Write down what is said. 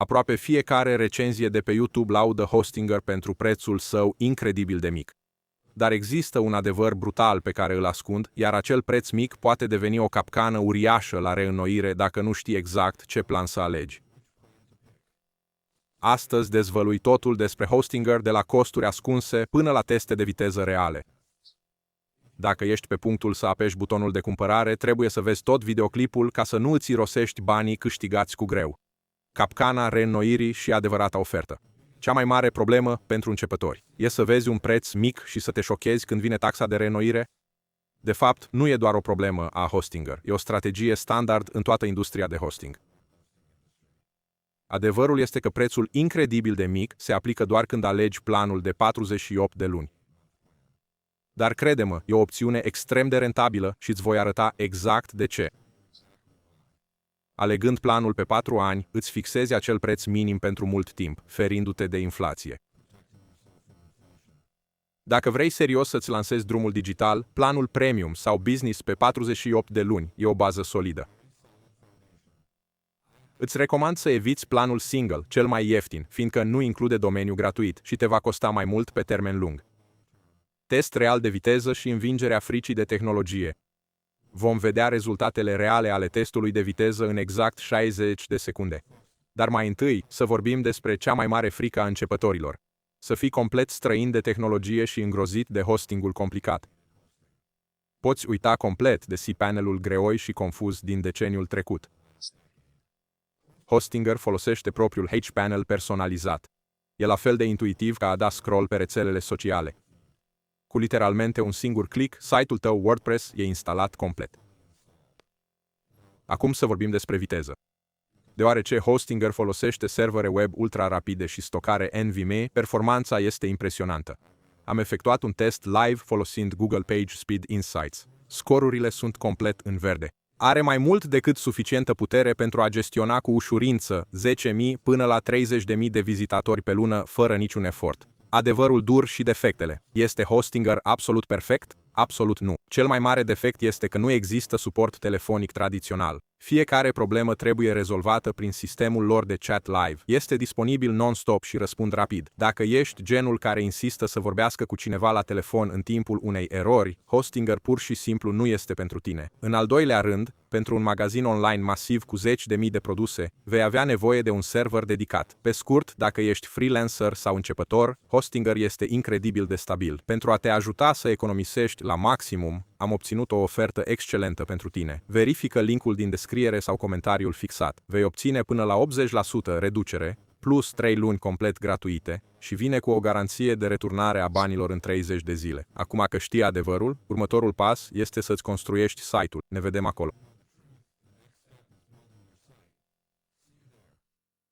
Aproape fiecare recenzie de pe YouTube laudă Hostinger pentru prețul său incredibil de mic. Dar există un adevăr brutal pe care îl ascund, iar acel preț mic poate deveni o capcană uriașă la reînnoire dacă nu știi exact ce plan să alegi. Astăzi dezvălui totul despre Hostinger, de la costuri ascunse până la teste de viteză reale. Dacă ești pe punctul să apeși butonul de cumpărare, trebuie să vezi tot videoclipul ca să nu îți irosești banii câștigați cu greu. Capcana reînnoirii și adevărata ofertă. Cea mai mare problemă pentru începători e să vezi un preț mic și să te șochezi când vine taxa de reînnoire? De fapt, nu e doar o problemă a Hostinger, e o strategie standard în toată industria de hosting. Adevărul este că prețul incredibil de mic se aplică doar când alegi planul de 48 de luni. Dar crede-mă, e o opțiune extrem de rentabilă și îți voi arăta exact de ce. Alegând planul pe 4 ani, îți fixezi acel preț minim pentru mult timp, ferindu-te de inflație. Dacă vrei serios să-ți lansezi drumul digital, planul Premium sau Business pe 48 de luni e o bază solidă. Îți recomand să eviți planul Single, cel mai ieftin, fiindcă nu include domeniu gratuit și te va costa mai mult pe termen lung. Test real de viteză și învingerea fricii de tehnologie. Vom vedea rezultatele reale ale testului de viteză în exact 60 de secunde. Dar mai întâi, să vorbim despre cea mai mare frică a începătorilor. Să fii complet străin de tehnologie și îngrozit de hostingul complicat. Poți uita complet de cPanel-ul greoi și confuz din deceniul trecut. Hostinger folosește propriul hPanel personalizat. E la fel de intuitiv ca a da scroll pe rețelele sociale. Cu literalmente un singur click, site-ul tău WordPress e instalat complet. Acum să vorbim despre viteză. Deoarece Hostinger folosește servere web ultra rapide și stocare NVMe, performanța este impresionantă. Am efectuat un test live folosind Google PageSpeed Insights. Scorurile sunt complet în verde. Are mai mult decât suficientă putere pentru a gestiona cu ușurință 10.000 până la 30.000 de vizitatori pe lună fără niciun efort. Adevărul dur și defectele. Este Hostinger absolut perfect? Absolut nu. Cel mai mare defect este că nu există suport telefonic tradițional. Fiecare problemă trebuie rezolvată prin sistemul lor de chat live. Este disponibil non-stop și răspund rapid. Dacă ești genul care insistă să vorbească cu cineva la telefon în timpul unei erori, Hostinger pur și simplu nu este pentru tine. În al doilea rând, pentru un magazin online masiv cu 10.000 de produse, vei avea nevoie de un server dedicat. Pe scurt, dacă ești freelancer sau începător, Hostinger este incredibil de stabil. Pentru a te ajuta să economisești la maximum, am obținut o ofertă excelentă pentru tine. Verifică linkul din descriere sau comentariul fixat. Vei obține până la 80% reducere, plus 3 luni complet gratuite și vine cu o garanție de returnare a banilor în 30 de zile. Acum că știi adevărul, următorul pas este să-ți construiești site-ul. Ne vedem acolo.